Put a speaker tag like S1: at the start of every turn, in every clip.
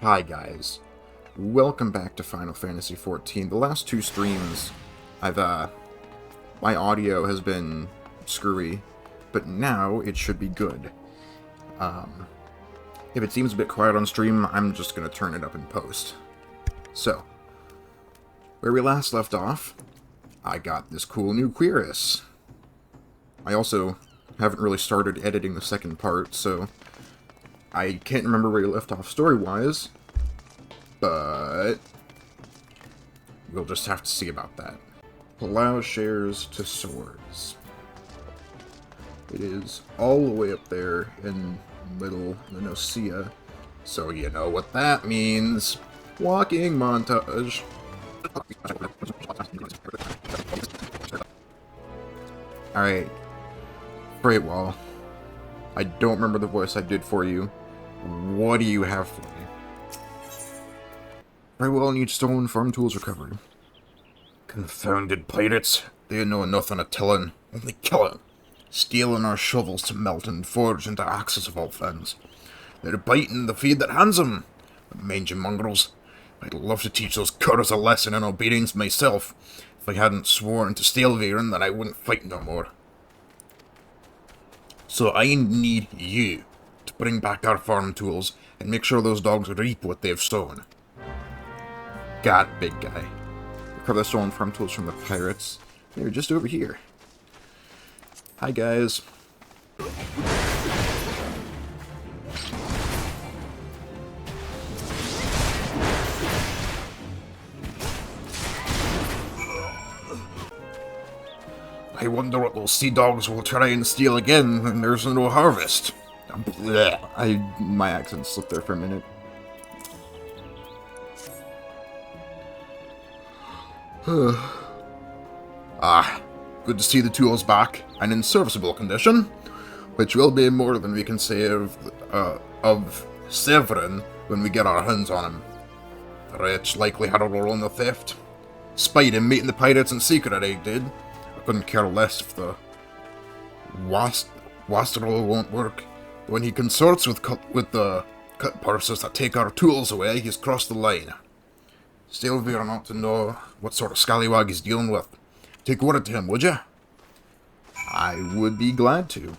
S1: Hi guys, welcome back to Final Fantasy XIV. The last two streams, my audio has been screwy, but now it should be good. If it seems a bit quiet on stream, I'm just gonna turn it up in post. So, where we last left off, I got this cool new Querus. I also haven't really started editing the second part, so I can't remember where you left off story-wise, but we'll just have to see about that. Plowshares to swords. It is all the way up there in Little Nicosia, so you know what that means. Walking montage. Alright. Great Wall. I don't remember the voice I did for you. What do you have for me? Very well, need stone farm tools recovered. Confounded pirates. They know nothing of tilling, only killing. Stealing our shovels to melt and forge into axes of all things. They're biting the feed that hands them. The mangy mongrels. I'd love to teach those curs a lesson in obedience myself. If I hadn't sworn to Stelviren, then I wouldn't fight no more. So I need you to bring back our farm tools and make sure those dogs reap what they've sown. Got it, big guy. Recover the stolen farm tools from the pirates. They're just over here. Hi, guys. I wonder what those sea dogs will try and steal again when there's no harvest. Blech. My accent slipped there for a minute. Good to see the tools back and in serviceable condition, which will be more than we can say of Severin when we get our hands on him. The wretch likely had a role in the theft. Spied him meeting the pirates in secret, I did. I couldn't care less if the wastrel won't work. When he consorts with the cut purses that take our tools away, he's crossed the line. Stelviren ought to know what sort of scallywag he's dealing with. Take word to him, would ya? I would be glad to.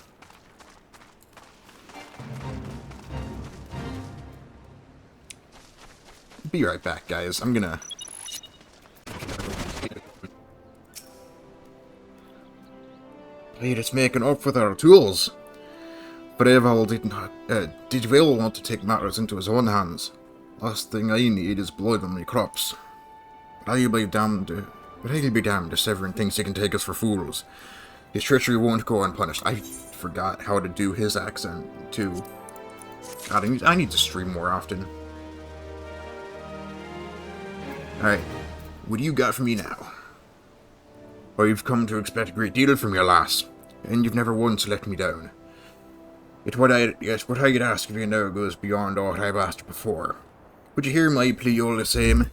S1: Be right back, guys. I'm gonna... It's making up with our tools. Breval did well want to take matters into his own hands. Last thing I need is blood on my crops. But I'll be damned if Severin thinks he can take us for fools. His treachery won't go unpunished. I forgot how to do his accent, too. God, I need to stream more often. Alright, what do you got for me now? I've come to expect a great deal from your lass, and you've never once let me down. Yet what I'd ask of you now goes beyond aught I've asked before. Would you hear my plea all the same?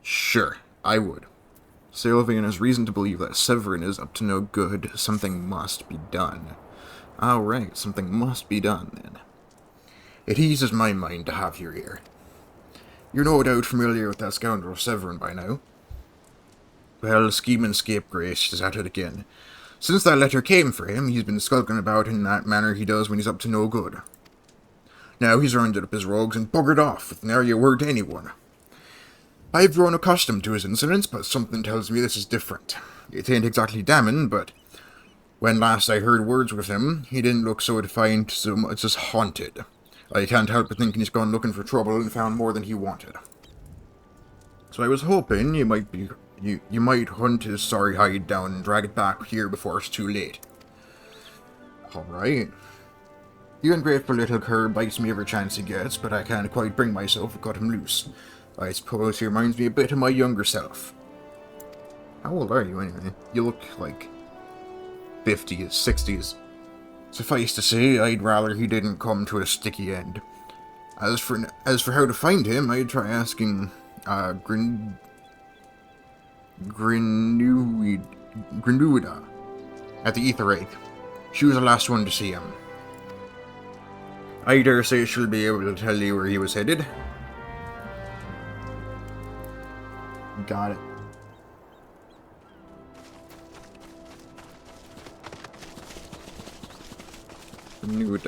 S1: Sure, I would. Sylvian has reason to believe that Severin is up to no good. Something must be done. Alright, something must be done, then. It eases my mind to have you here. You're no doubt familiar with that scoundrel Severin by now. Well, scheming scapegrace is at it again. Since that letter came for him, he's been skulking about in that manner he does when he's up to no good. Now he's rounded up his rogues and buggered off with nary a word to anyone. I've grown accustomed to his insolence, but something tells me this is different. It ain't exactly damning, but when last I heard words with him, he didn't look so defiant so much as haunted. I can't help but thinking he's gone looking for trouble and found more than he wanted. So I was hoping you might hunt his sorry hide down and drag it back here before it's too late. Alright. The ungrateful little cur bites me every chance he gets, but I can't quite bring myself to cut him loose. I suppose he reminds me a bit of my younger self. How old are you, anyway? You look like 50s, 60s. Suffice to say, I'd rather he didn't come to a sticky end. As for how to find him, I'd try asking, Grinduida at the Ether Rake. She was the last one to see him. I dare say she'll be able to tell you where he was headed. got it. I knew it.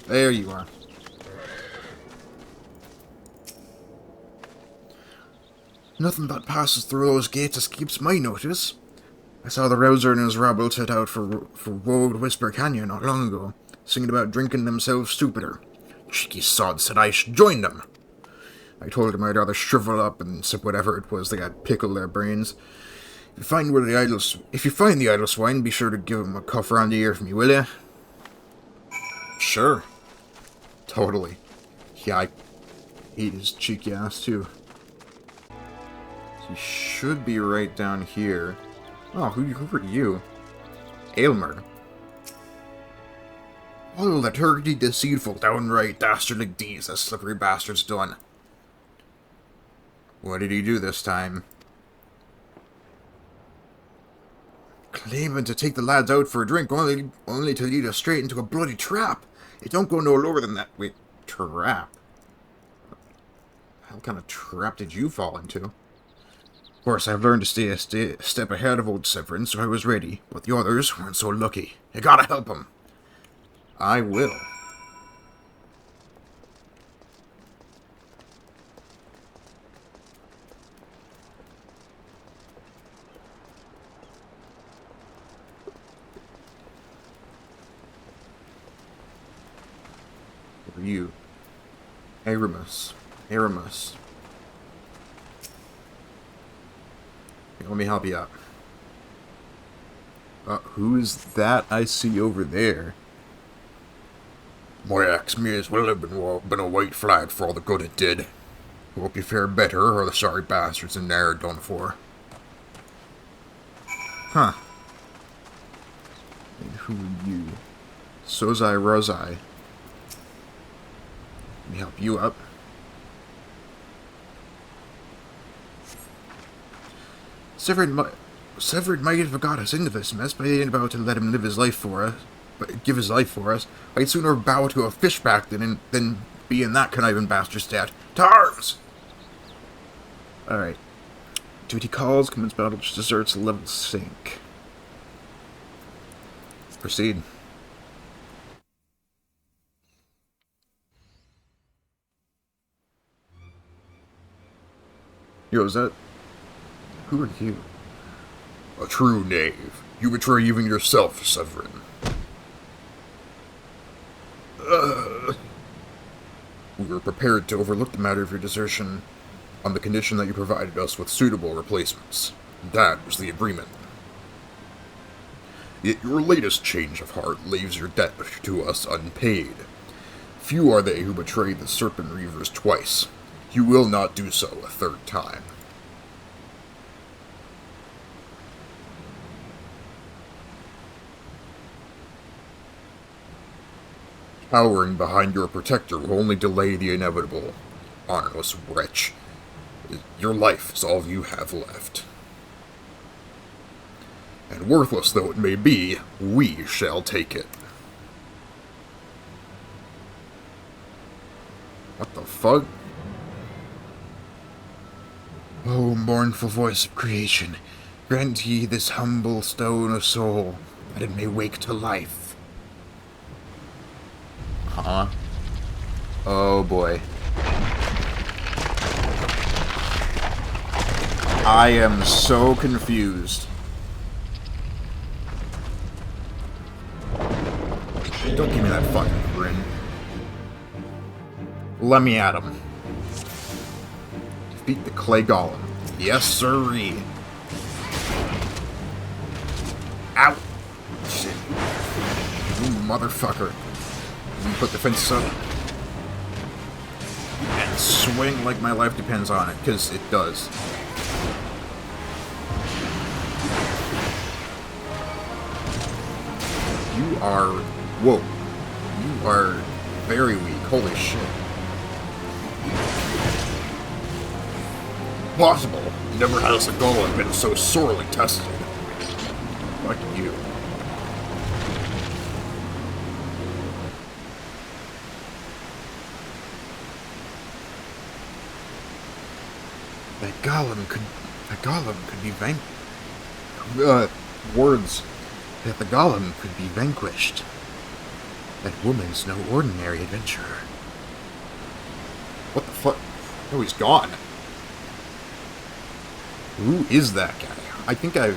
S1: There you are. Nothing that passes through those gates escapes my notice. I saw the Rouser and his rabble set out for Wold Whisper Canyon not long ago, singing about drinking themselves stupider. Cheeky sod said I should join them. I told him I'd rather shrivel up and sip whatever it was they got pickle their brains. If you find the idle swine, be sure to give him a cuff around the ear for me, will ya? Sure. Totally. Yeah, I ate his cheeky ass too. He should be right down here. Oh, who are you? Aylmer. Oh, the turkey deceitful, downright dastardly deeds that slippery bastard's done. What did he do this time? Claiming to take the lads out for a drink, only to lead us straight into a bloody trap. It don't go no lower than that. Wait, trap? What kind of trap did you fall into? Of course, I've learned to stay a step ahead of old Severin, so I was ready, but the others weren't so lucky. You gotta help them. I will. Who are you? Aramus. Aramus. Let me help you out. Who is that I see over there? My axe may as well have been a white flag for all the good it did. Hope you fare better, or the sorry bastards in there are done for. Huh. And who are you? Sozai Rozai. Let me help you up. Severin might have got us into this mess, but he ain't about to let him live his life for us. But give his life for us. I'd sooner bow to a fishback than be in that conniving bastard's debt. To arms! Alright. Duty calls, commence battle, deserts, level sink. Proceed. Yo, is that... Who are you? A true knave. You betray even yourself, Severin. We were prepared to overlook the matter of your desertion on the condition that you provided us with suitable replacements. That was the agreement. Yet your latest change of heart leaves your debt to us unpaid. Few are they who betray the Serpent Reavers twice. You will not do so a third time. Cowering behind your protector will only delay the inevitable. Honorless wretch. Your life is all you have left. And worthless though it may be, we shall take it. What the fuck? O mournful voice of creation, grant ye this humble stone of soul, that it may wake to life. Huh? Oh boy. I am so confused. Don't give me that fucking grin. Let me at him. Defeat the clay golem. Yes, sirree. Ow! Shit. You motherfucker. You put the fence up. And swing like my life depends on it, because it does. You are... Whoa. You are very weak. Holy shit. Possible. Never has a golem been so sorely tested. Like you. That golem could be words. That the golem could be vanquished. That woman's no ordinary adventurer. What the fuck? Oh, he's gone. Who is that guy? I think I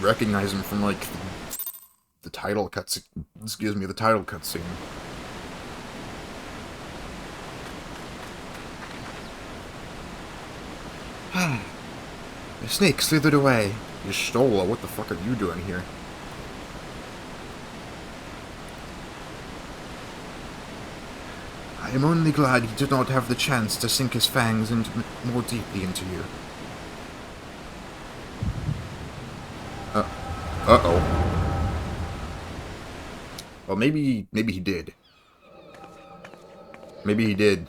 S1: recognize him from, like, the title cutscene. Excuse me, the title cutscene. The snake slithered away. Y'shtola, what the fuck are you doing here? I am only glad he did not have the chance to sink his fangs more deeply into you. Uh-oh. Well, maybe he did. Maybe he did.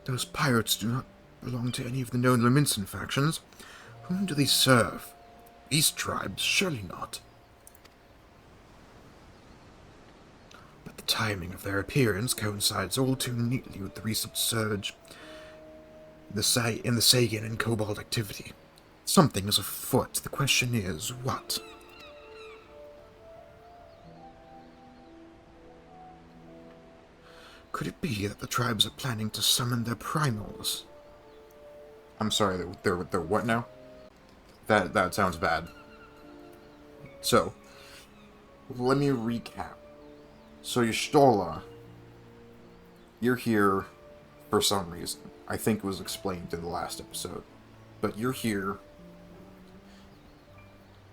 S1: Those pirates do not belong to any of the known Lominson factions. Whom do they serve? These tribes? Surely not. But the timing of their appearance coincides all too neatly with the recent surge in the Sagan and Cobalt activity. Something is afoot. The question is, what? Could it be that the tribes are planning to summon their primals? I'm sorry, they're what now? That sounds bad. So, let me recap. So, Y'shtola, you're here for some reason. I think it was explained in the last episode. But you're here,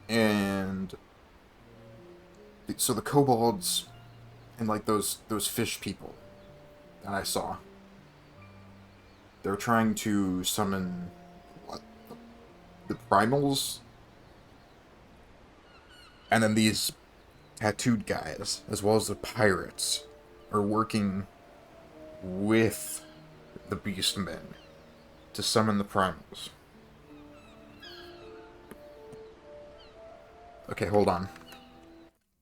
S1: and so the kobolds and, like, those fish people that I saw, they're trying to summon, what, the primals? And then these tattooed guys, as well as the pirates, are working with the beastmen to summon the primals. Okay, hold on.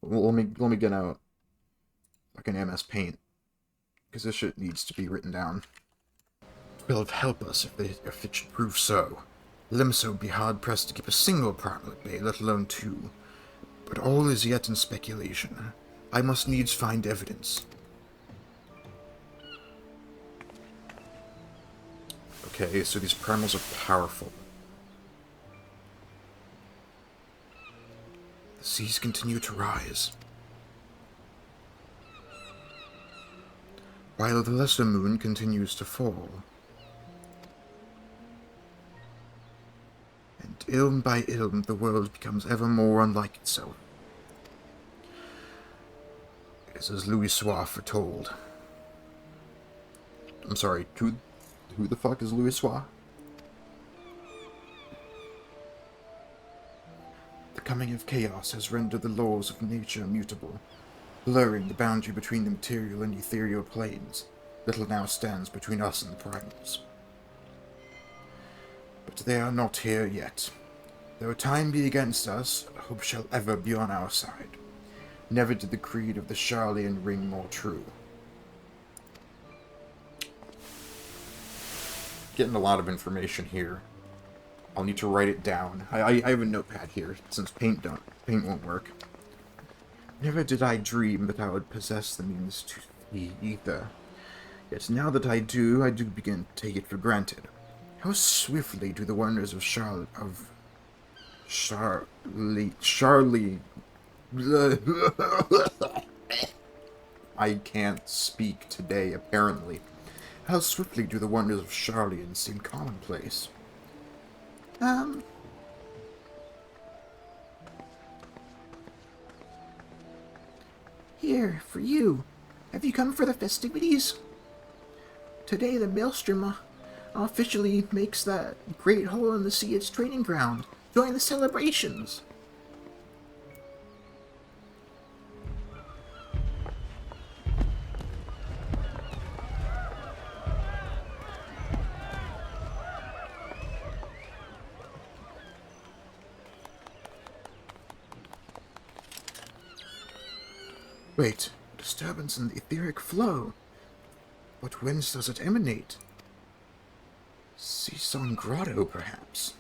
S1: Let me get out like an MS Paint, because this shit needs to be written down. Will help us if it should prove so. Limso would be hard-pressed to keep a single primal at bay, let alone two. But all is yet in speculation. I must needs find evidence. Okay, so these primals are powerful. The seas continue to rise, while the lesser moon continues to fall. And ilm by ilm, the world becomes ever more unlike itself. It is as Louis Soir foretold. I'm sorry, who the fuck is Louis Soir? The coming of chaos has rendered the laws of nature mutable, blurring the boundary between the material and ethereal planes. Little now stands between us and the primals. But they are not here yet. Though time be against us, hope shall ever be on our side. Never did the creed of the Charlian ring more true. Getting a lot of information here. I'll need to write it down. I have a notepad here, since paint won't work. Never did I dream that I would possess the means to see either. Yet now that I do begin to take it for granted. How swiftly do the wonders of Charlie... I can't speak today, apparently. How swiftly do the wonders of Charlian seem commonplace.
S2: Here, for you. Have you come for the festivities? Today the Maelstrom officially makes that great hole in the sea its training ground. Join the celebrations. Wait, a disturbance in the etheric flow. What whence does it emanate? Seasong Grotto, perhaps?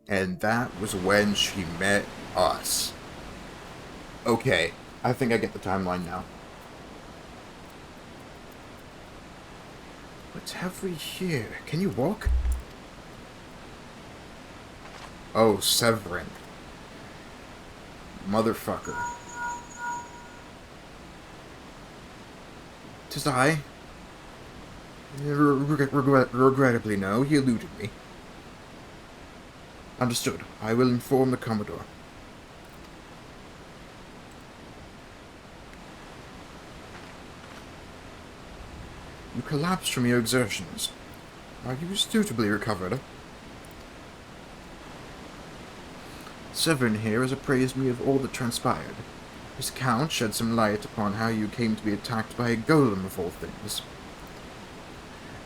S2: And that was when she met us. Okay, I think I get the timeline now. What have we here? Can you walk? Oh, Severin. Motherfucker. 'Tis I. Regrettably, no. He eluded me. Understood. I will inform the Commodore. You collapsed from your exertions. Are you suitably recovered? Severin here has appraised me of all that transpired. His account shed some light upon how you came to be attacked by a golem of all things.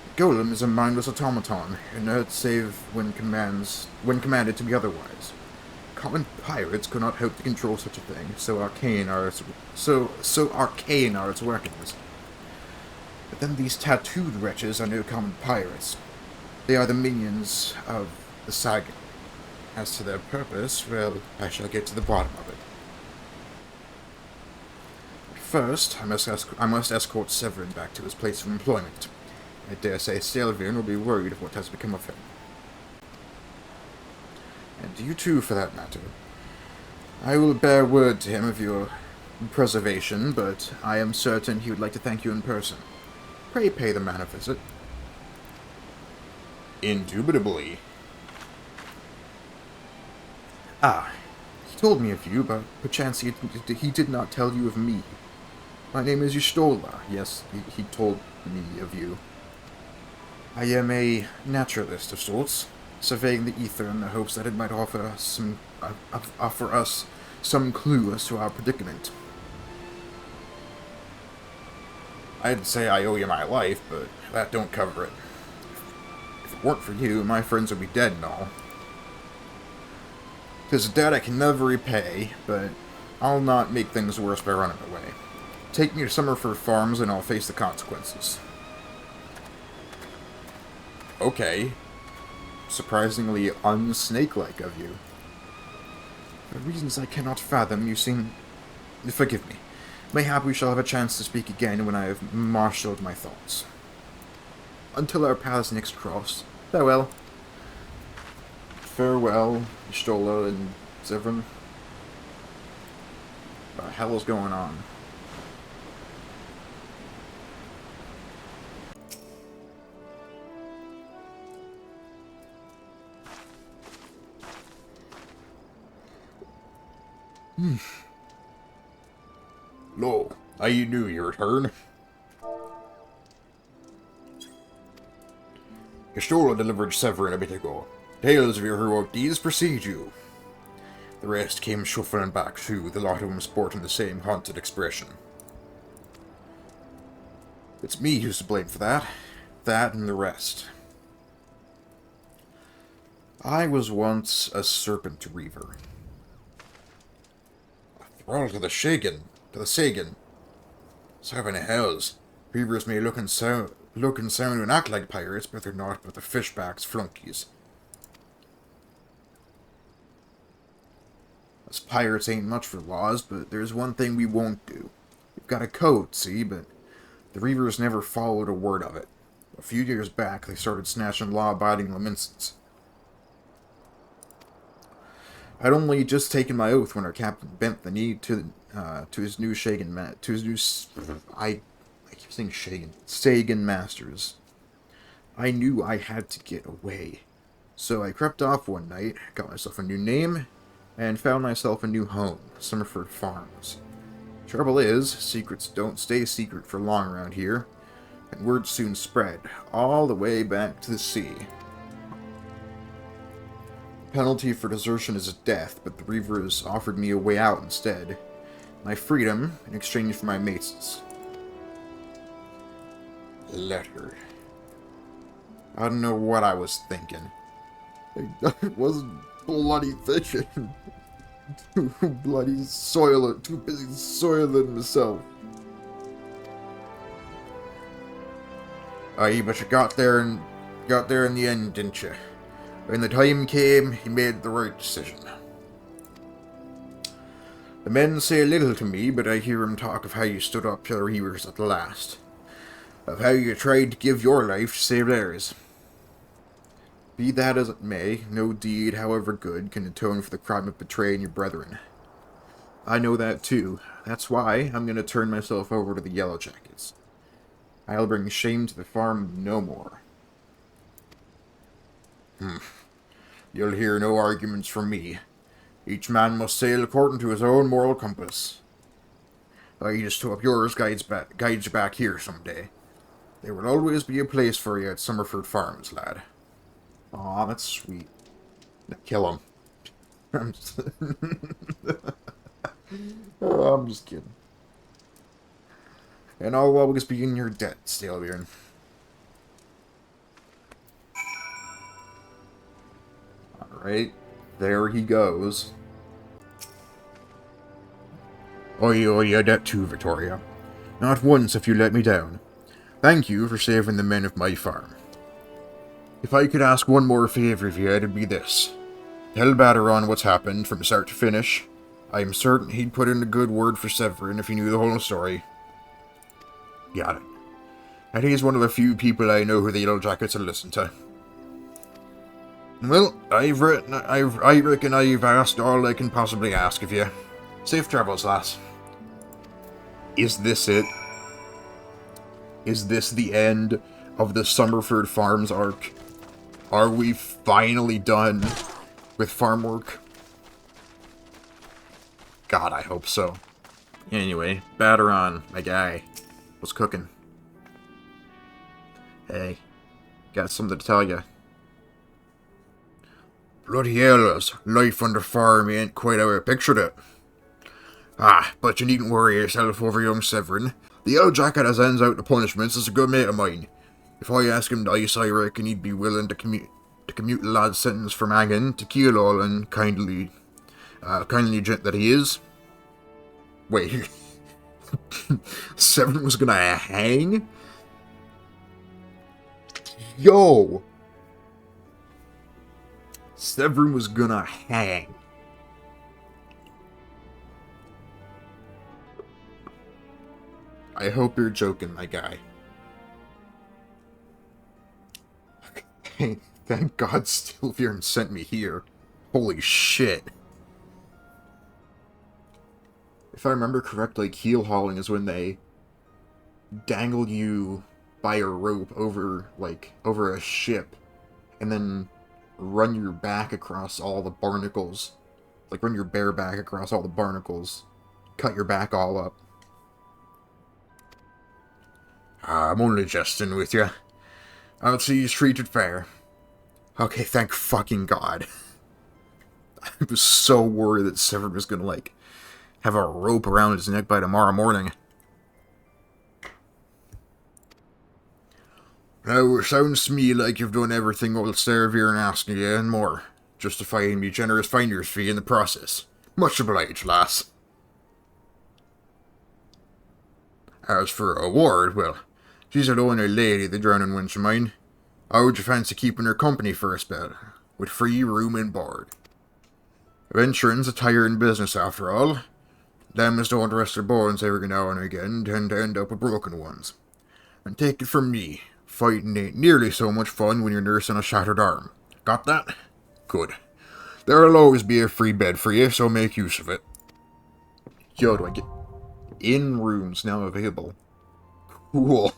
S2: A golem is a mindless automaton, inert save when commanded to be otherwise. Common pirates could not hope to control such a thing, so arcane are its workings. But then these tattooed wretches are no common pirates. They are the minions of the saga. As to their purpose, well, I shall get to the bottom of it. But first, I must escort Severin back to his place of employment. I dare say Sylvian will be worried of what has become of him. And you too, for that matter. I will bear word to him of your preservation, but I am certain he would like to thank you in person. Pray pay the man a visit.
S1: Indubitably.
S2: Ah, he told me of you, but perchance he did not tell you of me. My name is Y'shtola. Yes, he told me of you. I am a naturalist of sorts, surveying the ether in the hopes that it might offer us some clue as to our predicament.
S1: I'd say I owe you my life, but that don't cover it. If it weren't for you, my friends would be dead and all. 'Tis a debt I can never repay, but I'll not make things worse by running away. Take me to Summerford Farms and I'll face the consequences. Okay. Surprisingly unsnake-like of you.
S2: For reasons I cannot fathom, you seem... Forgive me. Mayhap we shall have a chance to speak again when I have marshalled my thoughts. Until our paths next cross, farewell.
S1: Farewell, Y'shtola and Severin. What the hell is going on? Lo, I knew your return. Y'shtola delivered Severin a bit ago. Tales of your heroic deeds precede you. The rest came shuffling back too, the lot of them sporting the same haunted expression. It's me who's to blame for that. That and the rest. I was once a serpent reaver. A thrall to the Sagan. Seven hells. Reavers may look and sound and act like pirates, but they're not but the fishbacks flunkies. Us pirates ain't much for laws, but there's one thing we won't do. We've got a code, see, but the Reavers never followed a word of it. A few years back, they started snatching law-abiding Laminsons. I'd only just taken my oath when our captain bent the knee to his new I keep saying Sagan masters. I knew I had to get away. So I crept off one night, got myself a new name, and found myself a new home, Summerford Farms. Trouble is, secrets don't stay secret for long around here, and word soon spread, all the way back to the sea. The penalty for desertion is death, but the Reavers offered me a way out instead. My freedom in exchange for my mates. Letter. I don't know what I was thinking.
S2: I wasn't bloody fishing. Too bloody soiling, too busy soiling myself. Aye, but you got there in the end, didn't you? When the time came, you made the right decision. The men say little to me, but I hear 'em talk of how you stood up to the Reavers at the last. Of how you tried to give your life to save theirs. Be that as it may, no deed, however good, can atone for the crime of betraying your brethren. I know that too. That's why I'm going to turn myself over to the Yellow Jackets. I'll bring shame to the farm no more. You'll hear no arguments from me. Each man must sail according to his own moral compass. I just hope yours guides you back here someday. There will always be a place for you at Summerford Farms, lad. Aw, that's sweet. Now kill him. I'm just kidding. And I'll always be in your debt, Stalebjorn. Alright, there he goes. Oh, yeah, that too, Victoria. Not once have you let me down. Thank you for saving the men of my farm. If I could ask one more favour of you, it'd be this. Tell Baderon what's happened from start to finish. I'm certain he'd put in a good word for Severin if he knew the whole story. Got it. And he's one of the few people I know who the Yellow Jackets will listen to. Well, I reckon I've asked all I can possibly ask of you. Safe travels, lass. Is this it? Is this the end of the Summerford Farms arc? Are we finally done with farm work? God, I hope so. Anyway, Baderon, my guy. What's cooking? Hey, got something to tell you. Bloody hell, life on the farm ain't quite how I pictured it. But you needn't worry yourself over young Severin. The Yellow Jacket as ends out the punishments is a good mate of mine. If I ask him dice, I reckon he'd be willing to commute the lad's sentence from hanging to Keelall and kindly gent that he is. Wait, Severin was gonna hang? Yo! Severin was gonna hang. I hope you're joking, my guy. Thank God Stilviern sent me here. Holy shit. If I remember correctly, keel hauling is when they dangle you by a rope over a ship and then run your back across all the barnacles. Like, run your bare back across all the barnacles. Cut your back all up. I'm only jesting with you. I'll see he's treated fair. Okay, thank fucking God. I was so worried that Severin was gonna, have a rope around his neck by tomorrow morning. Now, it sounds to me like you've done everything old Stilviern asking you and more, justifying me generous finder's fee in the process. Much obliged, lass. As for a reward, well, she's a lonely lady, the drowning wench of mine. How would you fancy keeping her company for a spell, with free room and board? Venturing's a tiring business, after all. Them as don't rest their bones every now and again tend to end up with broken ones. And take it from me, fighting ain't nearly so much fun when you're nursing a shattered arm. Got that? Good. There'll always be a free bed for you, so make use of it. Yo, do I get... in rooms now available. Cool.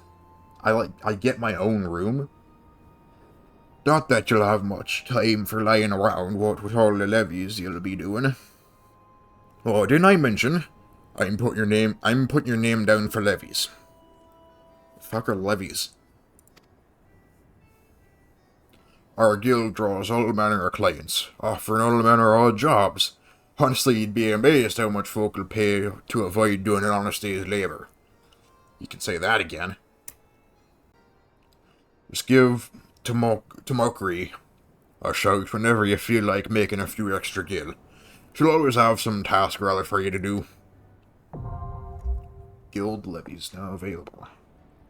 S2: I get my own room. Not that you'll have much time for lying around, what with all the levies you'll be doing. Oh, didn't I mention? I'm putting your name down for levies. Fuck are levies? Our guild draws all manner of clients, offering all manner of odd jobs. Honestly, you'd be amazed how much folk will pay to avoid doing an honest day's labour. You can say that again. Just give to mockery
S1: or shout whenever you feel like making a few extra gil. She'll always have some task or other for you to do.
S2: Guild levies now available.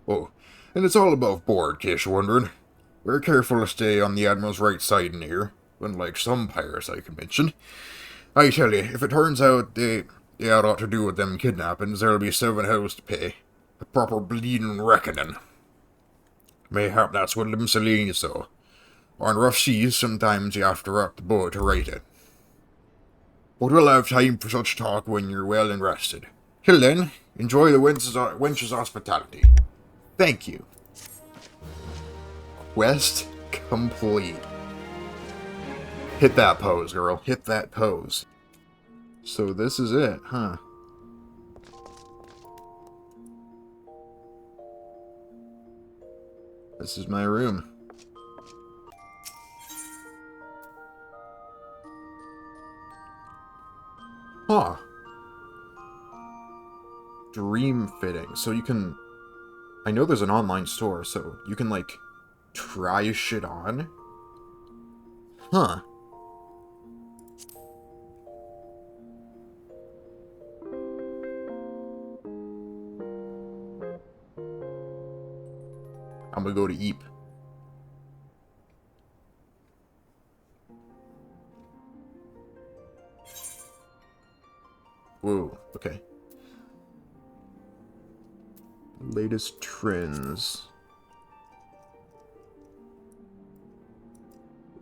S1: Oh, and it's all above board, in case you're wondering. We're careful to stay on the Admiral's right side in here, unlike some pirates I can mention. I tell you, if it turns out they had aught to do with them kidnappings, there'll be 7 hells to pay. A proper bleeding reckoning. Mayhap that's what Lim Selene saw. On rough seas, sometimes you have to rock the boat to right it. But we'll have time for such talk when you're well and rested. Till then, enjoy the wench's hospitality.
S2: Thank you.
S1: Quest complete. Hit that pose, girl. Hit that pose.
S2: So this is it, huh? This is my room. Huh. Dream fitting. So you can... I know there's an online store, so you can, like, try shit on? Huh. I'm gonna go to Eep. Whoa, okay. Latest trends.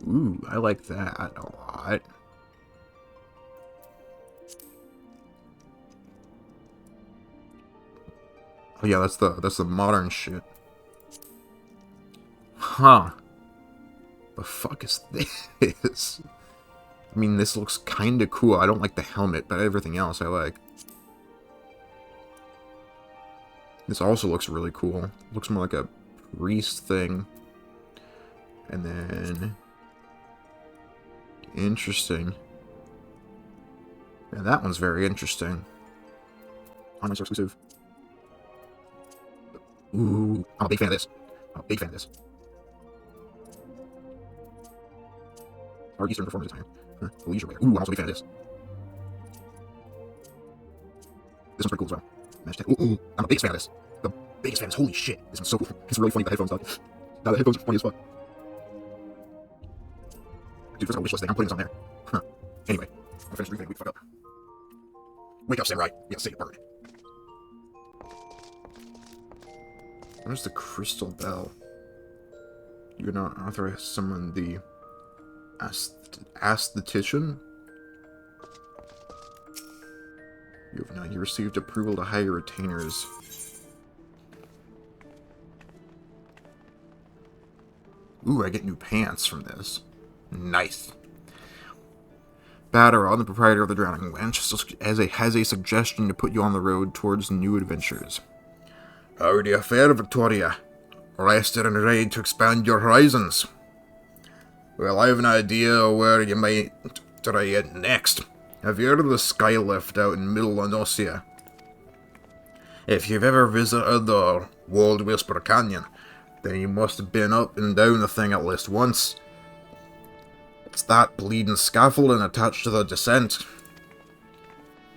S2: Ooh, I like that a lot. Oh yeah, that's the modern shit. Huh. The fuck is this? I mean, this looks kinda cool. I don't like the helmet, but everything else I like. This also looks really cool. Looks more like a priest thing. And then... interesting. Yeah, that one's very interesting. Online store exclusive. Ooh, I'm a big fan of this. I'm a big fan of this. Our Eastern performance design. Huh, leisure wear. Ooh, I'm also a big fan of this. This one's pretty cool as well. Ooh, I'm a biggest fan of this. The biggest fan is holy shit. This one's so cool. It's really funny with the headphones stuff. Now the headphones are funny as fuck. Dude, first of all, wish list thing. I'm putting this on there. Huh. Anyway, I'm finished reading. We fuck up. Wake up, samurai. Yeah, say a bird. Where's the crystal bell? You're not authorized to summon the aesthetician? You received approval to hire retainers. Ooh, I get new pants from this. Nice. Baderon, the proprietor of the Drowning Wench, has a suggestion to put you on the road towards new adventures. How do you fare, Victoria? Rested and ready to expand your horizons? Well, I have an idea of where you might try it next. Have you heard of the Skylift out in Middle Anosia? If you've ever visited the World Whisper Canyon, then you must have been up and down the thing at least once. It's that bleeding scaffolding attached to the descent.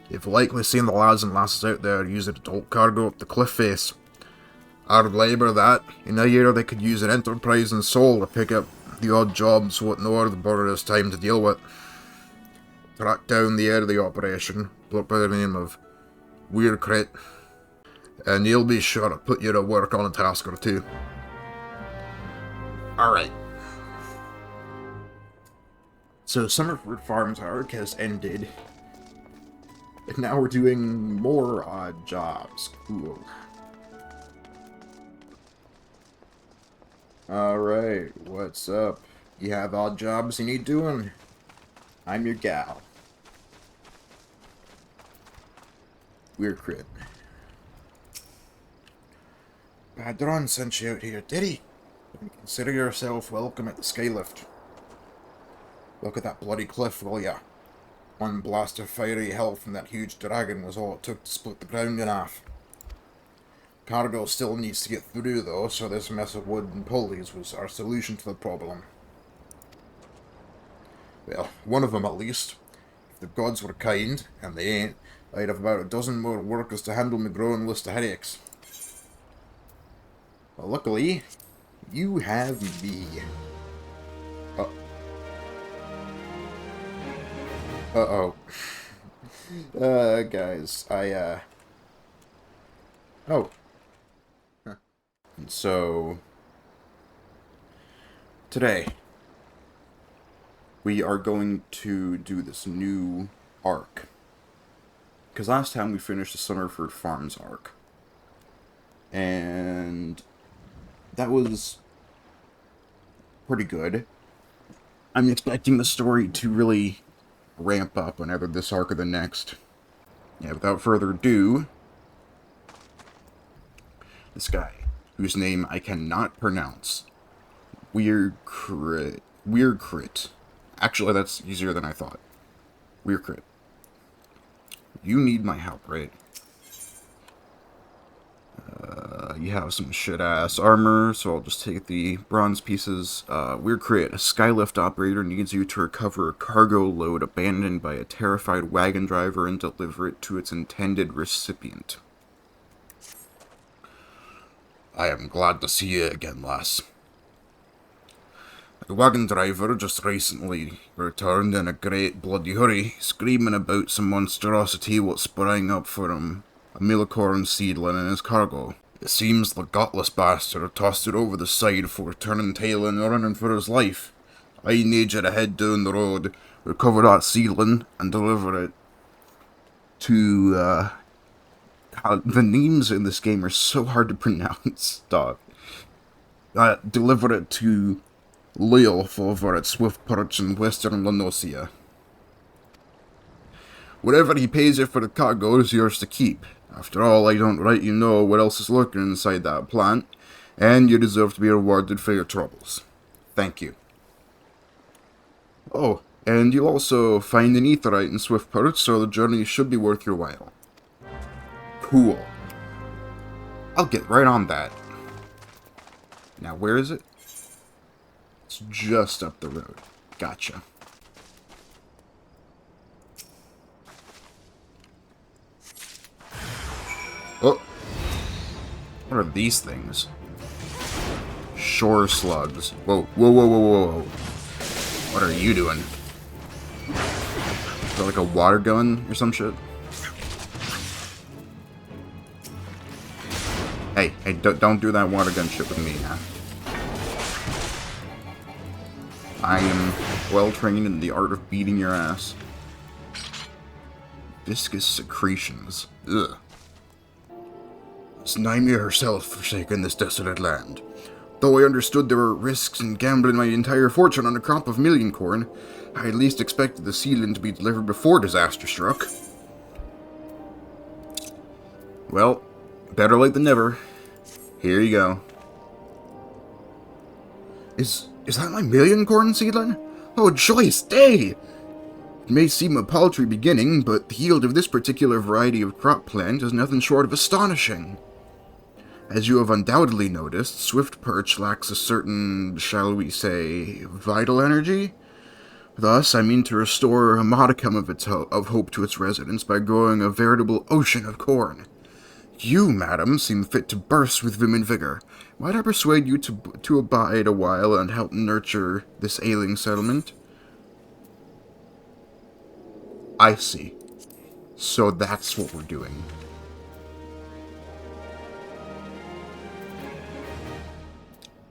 S2: You've likely seen the lads and lasses out there using adult cargo up the cliff face. Hard labour that. In a year they could use an enterprise and soul to pick up the odd jobs what no other border has time to deal with. Track down the head of the operation, bloke by the name of Weird Crit, and he'll be sure to put you to work on a task or two. Alright. So Summerford Farms arc has ended, and now we're doing more odd jobs. Cool. Alright, what's up? You have odd jobs you need doing? I'm your gal. Weird Crit. Padron sent you out here, did he? Consider yourself welcome at the Skylift. Look at that bloody cliff, will ya? One blast of fiery hell from that huge dragon was all it took to split the ground in half. Cargo still needs to get through though, so this mess of wood and pulleys was our solution to the problem. Well, one of them at least. If the gods were kind, and they ain't, I'd have about a dozen more workers to handle my growing list of headaches. Well, luckily, you have me. Uh, uh-oh. Guys, Oh. Huh. And so... Today, we are going to do this new arc. Because last time we finished the Summerford Farms arc. And that was pretty good. I'm expecting the story to really ramp up on either this arc or the next. Yeah, without further ado, this guy, whose name I cannot pronounce, Weird Crit. Actually, that's easier than I thought. Weird Crit. You need my help, right? You have some shit-ass armor, so I'll just take the bronze pieces. Weird Crit. A skylift operator needs you to recover a cargo load abandoned by a terrified wagon driver and deliver it to its intended recipient. I am glad to see you again, lass. The wagon driver just recently returned in a great bloody hurry, screaming about some monstrosity what sprang up for him, a milcorn seedling in his cargo. It seems the gutless bastard tossed it over the side before turning tail and running for his life. I need you to head down the road, recover that seedling, and deliver it to, the names in this game are so hard to pronounce, dog. Deliver it to Leof over at Swift Perch in Western Lanosia. Whatever he pays you for the cargo is yours to keep. After all, I don't rightly know what else is lurking inside that plant, and you deserve to be rewarded for your troubles. Thank you. Oh, and you'll also find an aetheryte in Swift Perch, so the journey should be worth your while. Cool. I'll get right on that. Now, where is it? It's just up the road. Gotcha. Oh. What are these things? Shore slugs. Whoa, whoa, whoa, whoa, whoa, whoa. What are you doing? Is that like a water gun or some shit? Hey, don't do that water gun shit with me, huh? I am well trained in the art of beating your ass. Viscous secretions. Ugh. It's Nymea herself forsaken this desolate land. Though I understood there were risks in gambling my entire fortune on a crop of million corn, I at least expected the seedling to be delivered before disaster struck. Well, better late than never. Here you go. Is that my million corn seedling? Oh, joyous day! It may seem a paltry beginning, but the yield of this particular variety of crop plant is nothing short of astonishing. As you have undoubtedly noticed, Swift Perch lacks a certain, shall we say, vital energy. Thus, I mean to restore a modicum of hope to its residents by growing a veritable ocean of corn. You, madam, seem fit to burst with vim and vigor. Might I persuade you to abide a while and help nurture this ailing settlement? I see. So that's what we're doing.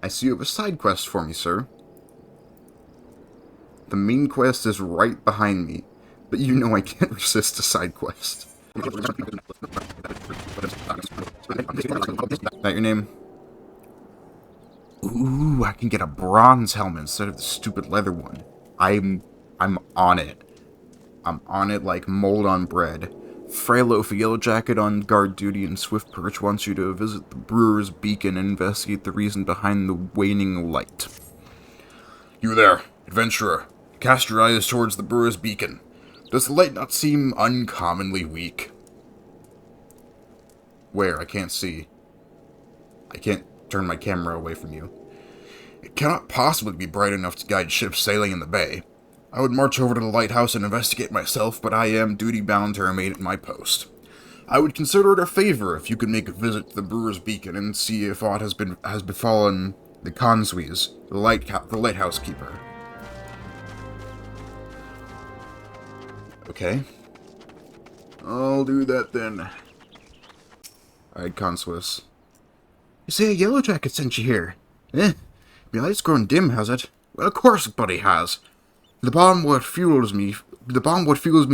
S2: I see you have a side quest for me, sir. The main quest is right behind me, but you know I can't resist a side quest. Is that your name? Ooh, I can get a bronze helmet instead of the stupid leather one. I'm on it. I'm on it like mold on bread. Frail of Yellow Jacket on guard duty in Swift Perch wants you to visit the Brewer's Beacon and investigate the reason behind the waning light. You there, adventurer. Cast your eyes towards the Brewer's Beacon. Does the light not seem uncommonly weak? Where? I can't see. I can't turn my camera away from you. It cannot possibly be bright enough to guide ships sailing in the bay.
S1: I would march over to the lighthouse and investigate myself, but I am duty-bound to remain at my post. I would consider it a favor if you could make a visit to the Brewer's Beacon and see if aught has befallen the Conswees, the lighthouse keeper. Okay. I'll do that then. Alright, Conswiss. You say a yellow jacket sent you here? Eh? My light's grown dim, has it? Well, of course it buddy has. The bomb what fuels me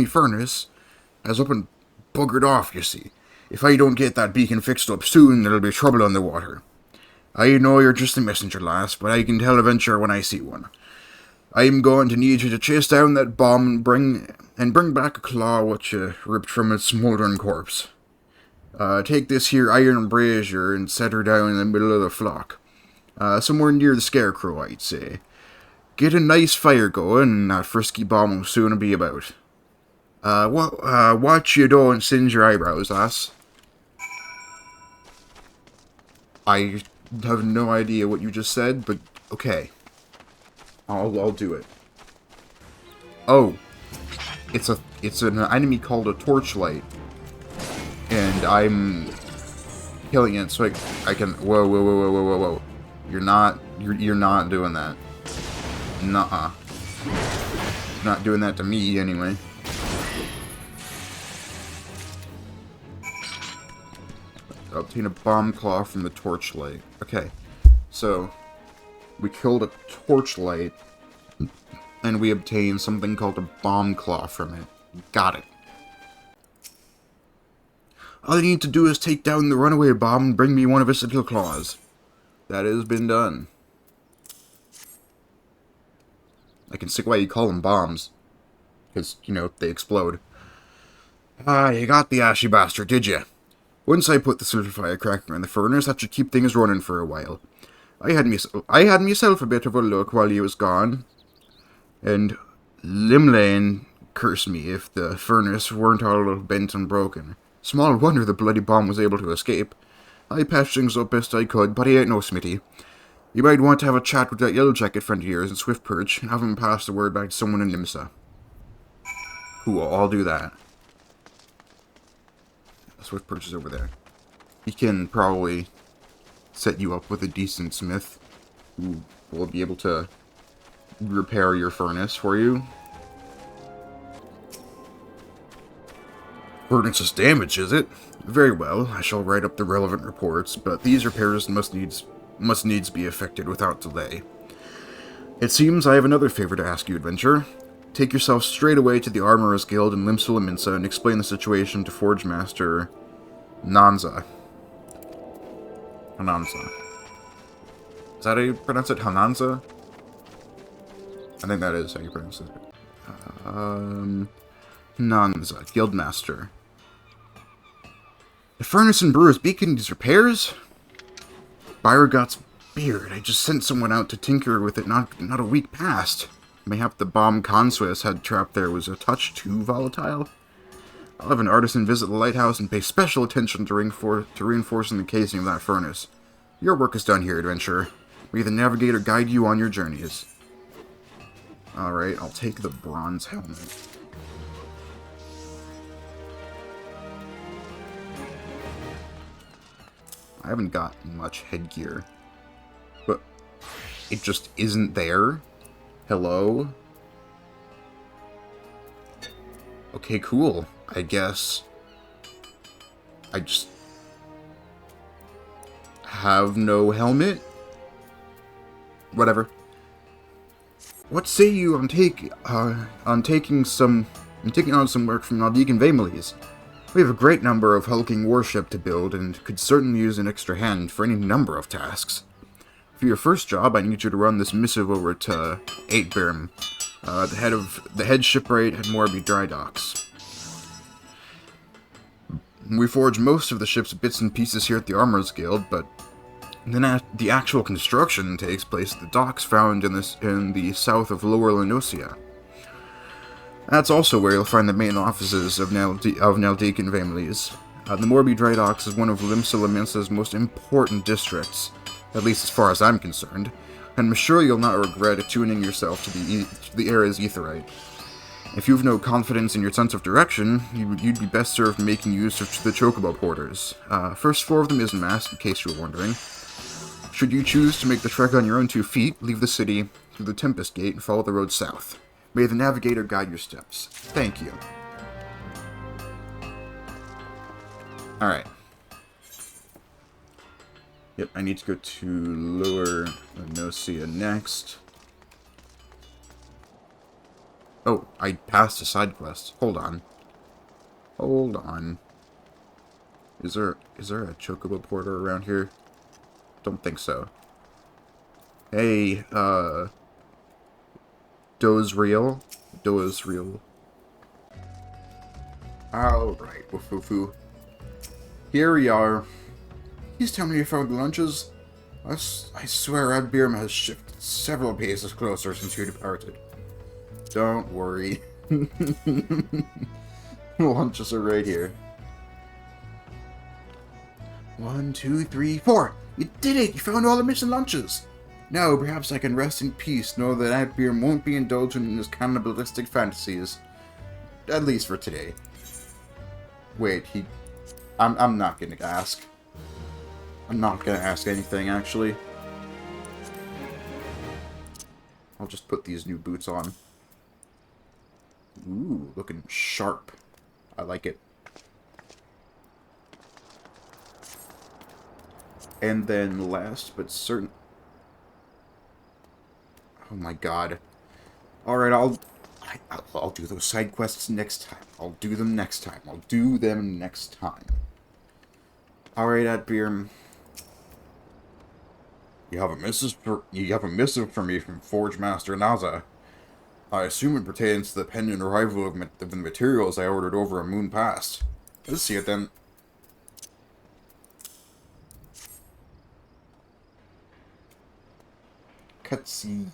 S1: furnace has up and buggered off, you see. If I don't get that beacon fixed up soon, there'll be trouble on the water. I know you're just a messenger, lass, but I can tell a venture when I see one. I'm going to need you to chase down that bomb and bring back a claw which you ripped from its smouldering corpse. Take this here iron brazier and set her down in the middle of the flock. Somewhere near the scarecrow, I'd say. Get a nice fire going, and that frisky bomb will soon be about. Watch you don't singe your eyebrows, lass. I have no idea what you just said, but okay. I'll do it. Oh. It's an enemy called a torchlight. And I'm killing it so I can whoa. You're not doing that. Nuh-uh. Not doing that to me anyway. Obtain a bomb claw from the torchlight. Okay. So we killed a torchlight and we obtained something called a bomb claw from it. Got it. All I need to do is take down the runaway bomb and bring me one of its little claws. That has been done. I can see why you call them bombs. Because, you know, they explode. You got the ashy bastard, did you? Once I put the silver firecracker in the furnace, that should keep things running for a while. I had myself a bit of a look while you was gone. And Limlane cursed me if the furnace weren't all bent and broken. Small wonder the bloody bomb was able to escape. I patched things up best I could, but he ain't no smithy. You might want to have a chat with that yellow jacket friend of yours in Swift Perch and have him pass the word back to someone in Limsa. Cool, I'll do that. Swift Perch is over there. He can probably set you up with a decent smith who will be able to repair your furnace for you. Furnace is damaged, is it? Very well, I shall write up the relevant reports, but these repairs must needs be effected without delay. It seems I have another favor to ask you, adventurer. Take yourself straight away to the Armorers Guild in Limsa and explain the situation to Forge Master Hananza. Is that how you pronounce it? Hananza? I think that is how you pronounce it. Hananza, Guildmaster. The furnace and Brewer's Beacon needs repairs? Byregot's beard. I just sent someone out to tinker with it not a week past. Mayhap the bomb Conswiss had trapped there was a touch too volatile? I'll have an artisan visit the lighthouse and pay special attention to reinforcing the casing of that furnace. Your work is done here, adventurer. May the navigator guide you on your journeys. Alright, I'll take the bronze helmet. I haven't got much headgear. But it just isn't there? Hello? Okay, cool. I guess I just have no helmet? Whatever. What say you on taking on some work from Naldeek and Vamelies? We have a great number of hulking warship to build, and could certainly use an extra hand for any number of tasks. For your first job, I need you to run this missive over to 8-Birm, the head shipwright at Morby Dry Docks. We forge most of the ship's bits and pieces here at the Armorers Guild, but then the actual construction takes place at the docks found in the south of Lower Lenosia. That's also where you'll find the main offices of Naldeek and Vamelies. The Morby Dry Docks is one of Limsa Lemensa's most important districts, at least as far as I'm concerned. and I'm sure you'll not regret attuning yourself to the era's aetheryte. If you've no confidence in your sense of direction, you'd be best served making use of the chocobo porters. First floor of the mizzen mast, in case you were wondering. Should you choose to make the trek on your own 2 feet, leave the city through the Tempest Gate and follow the road south. May the navigator guide your steps. Thank you. Alright. Yep, I need to go to Lower Enosia next. Oh, I passed a side quest. Hold on. Hold on. Is there a chocobo porter around here? Don't think so. Hey, Dozreal? Dozreal. Alright, woof-woof-woo. Here we are. Please tell me you found the lunches. I swear Adbirm has shifted several paces closer since you departed. Don't worry. The lunches are right here. 1, 2, 3, 4. You did it! You found all the missing lunches! Now, perhaps I can rest in peace, know that Adbirm won't be indulging in his cannibalistic fantasies. At least for today. Wait, I'm not gonna ask. I'm not gonna ask anything, actually. I'll just put these new boots on. Ooh, looking sharp. I like it. And then last but certain... Oh my god. Alright, I'll do those side quests next time. I'll do them next time. I'll do them next time. Alright, Adbirm. You have a missive for me from Forge Master Naza. I assume it pertains to the pending arrival of the materials I ordered over a moon past. Let's see it then. Cutscene.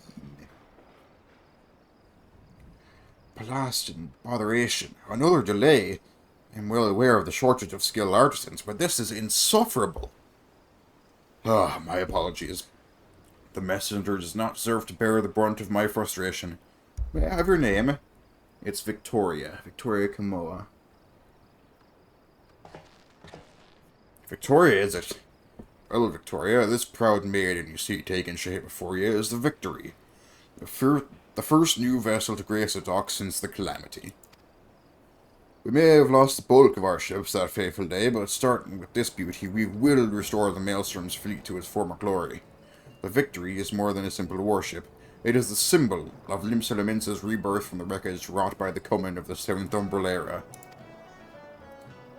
S1: Blast and botheration. Another delay. I'm well aware of the shortage of skilled artisans, but this is insufferable. Ah, my apologies. The messenger does not deserve to bear the brunt of my frustration. May I have your name? It's Victoria. Victoria Kamoa. Victoria, is it? Well, Victoria, this proud maiden you see taking shape before you is the Victory. The first new vessel to grace a dock since the Calamity. We may have lost the bulk of our ships that fateful day, but starting with this beauty, we will restore the Maelstrom's fleet to its former glory. The Victory is more than a simple warship. It is the symbol of Limsalaminsa's rebirth from the wreckage wrought by the coming of the Seventh Umbral Era.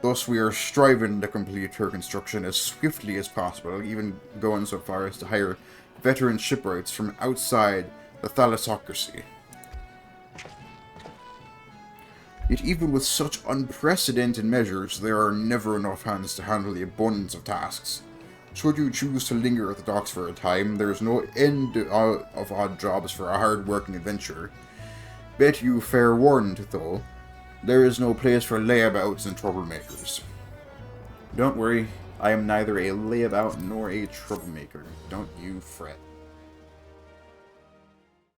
S1: Thus, we are striving to complete her construction as swiftly as possible, even going so far as to hire veteran shipwrights from outside the thalassocracy. Yet even with such unprecedented measures, there are never enough hands to handle the abundance of tasks. Should you choose to linger at the docks for a time, there is no end of odd jobs for a hard-working adventurer. Bet you fair warned, though, there is no place for layabouts and troublemakers. Don't worry, I am neither a layabout nor a troublemaker. Don't you fret.